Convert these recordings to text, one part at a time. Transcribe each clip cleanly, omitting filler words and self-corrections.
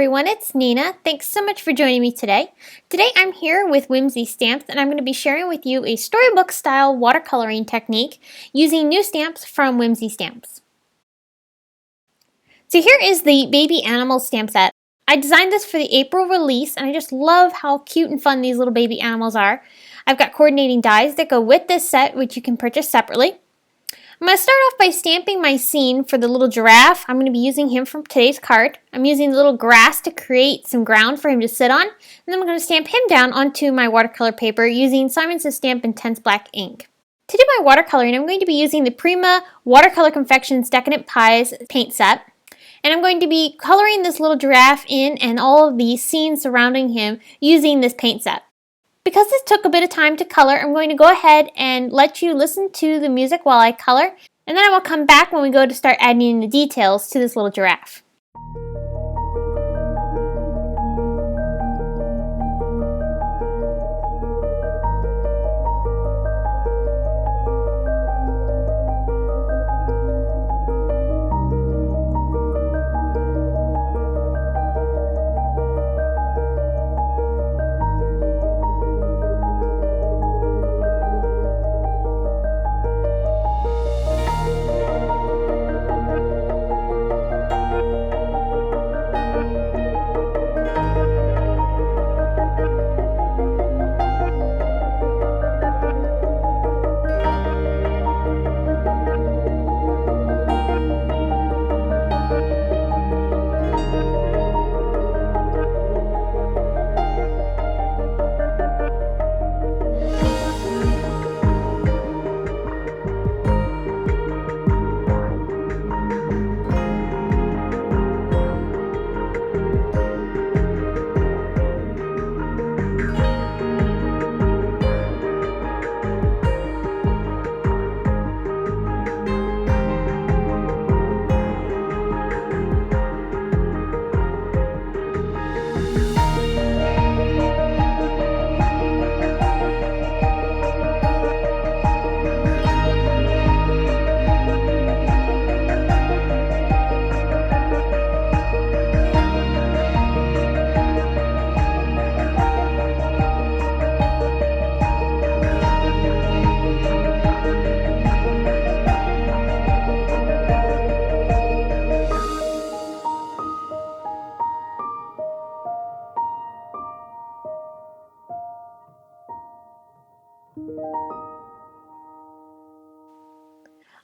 everyone, it's Nina. Thanks so much for joining me today. Today I'm here with Whimsy Stamps and I'm going to be sharing with you a storybook style watercoloring technique using new stamps from Whimsy Stamps. So here is the baby animal stamp set. I designed this for the April release and I just love how cute and fun these little baby animals are. I've got coordinating dies that go with this set, which you can purchase separately. I'm going to start off by stamping my scene for the little giraffe. I'm going to be using him from today's card. I'm using the little grass to create some ground for him to sit on. And then I'm going to stamp him down onto my watercolor paper using Simon Says Stamp Intense Black ink. To do my watercoloring, I'm going to be using the Prima Watercolor Confections Decadent Pies paint set. And I'm going to be coloring this little giraffe in and all of the scenes surrounding him using this paint set. Because this took a bit of time to color, I'm going to go ahead and let you listen to the music while I color, and then I will come back when we go to start adding in the details to this little giraffe.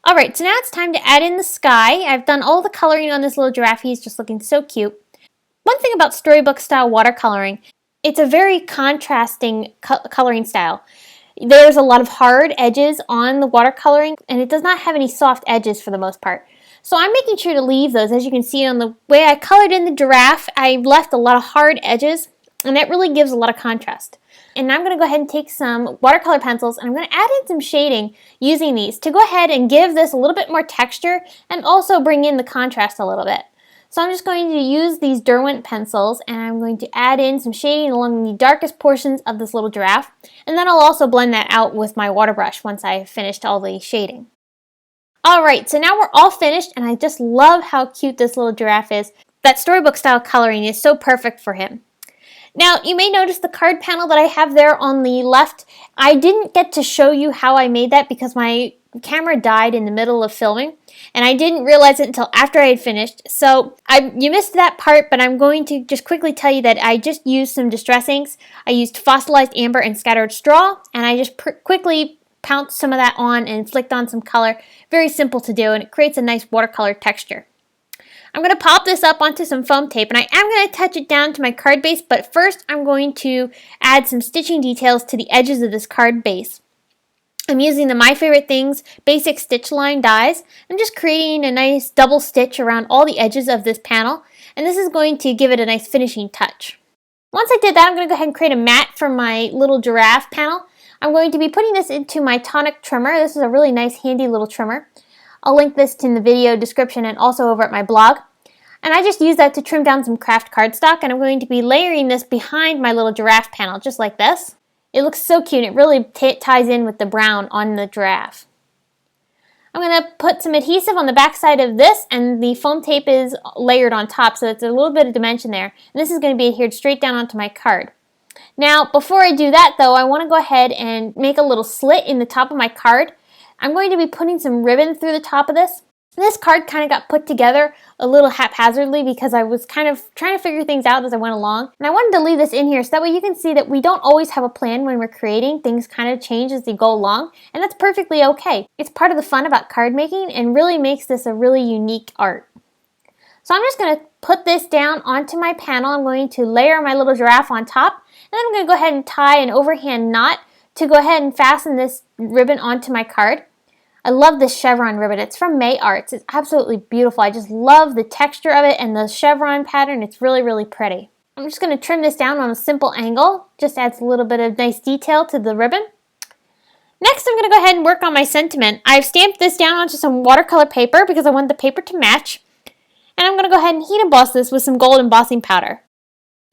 Alright, so now it's time to add in the sky. I've done all the coloring on this little giraffe. He's just looking so cute. One thing about storybook style watercoloring, it's a very contrasting coloring style. There's a lot of hard edges on the watercoloring and it does not have any soft edges for the most part. So I'm making sure to leave those. As you can see on the way I colored in the giraffe, I left a lot of hard edges and that really gives a lot of contrast. And now I'm going to go ahead and take some watercolor pencils and I'm going to add in some shading using these to go ahead and give this a little bit more texture and also bring in the contrast a little bit. So I'm just going to use these Derwent pencils and I'm going to add in some shading along the darkest portions of this little giraffe. And then I'll also blend that out with my water brush once I've finished all the shading. Alright, so now we're all finished and I just love how cute this little giraffe is. That storybook style coloring is so perfect for him. Now, you may notice the card panel that I have there on the left. I didn't get to show you how I made that because my camera died in the middle of filming and I didn't realize it until after I had finished. So you missed that part, but I'm going to just quickly tell you that I just used some distress inks. I used fossilized amber and scattered straw and I just quickly pounced some of that on and flicked on some color. Very simple to do and it creates a nice watercolor texture. I'm going to pop this up onto some foam tape and I am going to touch it down to my card base, but first I'm going to add some stitching details to the edges of this card base. I'm using the My Favorite Things basic stitch line dies. I'm just creating a nice double stitch around all the edges of this panel and this is going to give it a nice finishing touch. Once I did that, I'm going to go ahead and create a mat for my little giraffe panel. I'm going to be putting this into my tonic trimmer. This is a really nice handy little trimmer. I'll link this in the video description and also over at my blog. And I just use that to trim down some craft cardstock and I'm going to be layering this behind my little giraffe panel just like this. It looks so cute. It really ties in with the brown on the giraffe. I'm going to put some adhesive on the back side of this, and the foam tape is layered on top, so it's a little bit of dimension there. And this is going to be adhered straight down onto my card. Now, before I do that though, I want to go ahead and make a little slit in the top of my card. I'm going to be putting some ribbon through the top of this. This card kind of got put together a little haphazardly because I was kind of trying to figure things out as I went along. And I wanted to leave this in here so that way you can see that we don't always have a plan when we're creating. Things kind of change as they go along, and that's perfectly okay. It's part of the fun about card making and really makes this a really unique art. So I'm just going to put this down onto my panel. I'm going to layer my little giraffe on top, and then I'm going to go ahead and tie an overhand knot to go ahead and fasten this ribbon onto my card. I love this chevron ribbon. It's from May Arts. It's absolutely beautiful. I just love the texture of it and the chevron pattern. It's really, really pretty. I'm just going to trim this down on a simple angle. Just adds a little bit of nice detail to the ribbon. Next, I'm going to go ahead and work on my sentiment. I've stamped this down onto some watercolor paper because I want the paper to match. And I'm going to go ahead and heat emboss this with some gold embossing powder.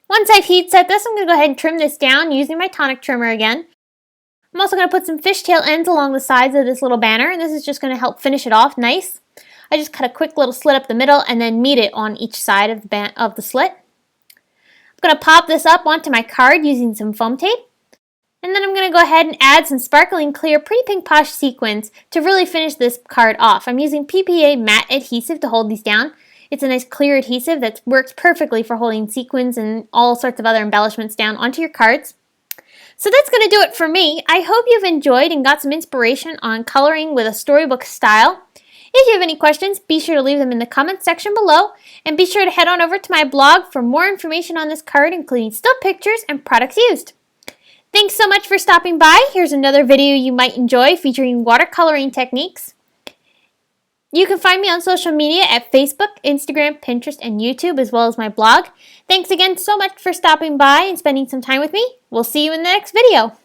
Once I've heat set this, I'm going to go ahead and trim this down using my tonic trimmer again. I'm also going to put some fishtail ends along the sides of this little banner, and this is just going to help finish it off nice. I just cut a quick little slit up the middle and then meet it on each side of the slit. I'm going to pop this up onto my card using some foam tape. And then I'm going to go ahead and add some sparkling clear Pretty Pink Posh sequins to really finish this card off. I'm using PPA matte adhesive to hold these down. It's a nice clear adhesive that works perfectly for holding sequins and all sorts of other embellishments down onto your cards. So that's going to do it for me. I hope you've enjoyed and got some inspiration on coloring with a storybook style. If you have any questions, be sure to leave them in the comments section below, and be sure to head on over to my blog for more information on this card, including still pictures and products used. Thanks so much for stopping by. Here's another video you might enjoy featuring watercoloring techniques. You can find me on social media at Facebook, Instagram, Pinterest, and YouTube, as well as my blog. Thanks again so much for stopping by and spending some time with me. We'll see you in the next video.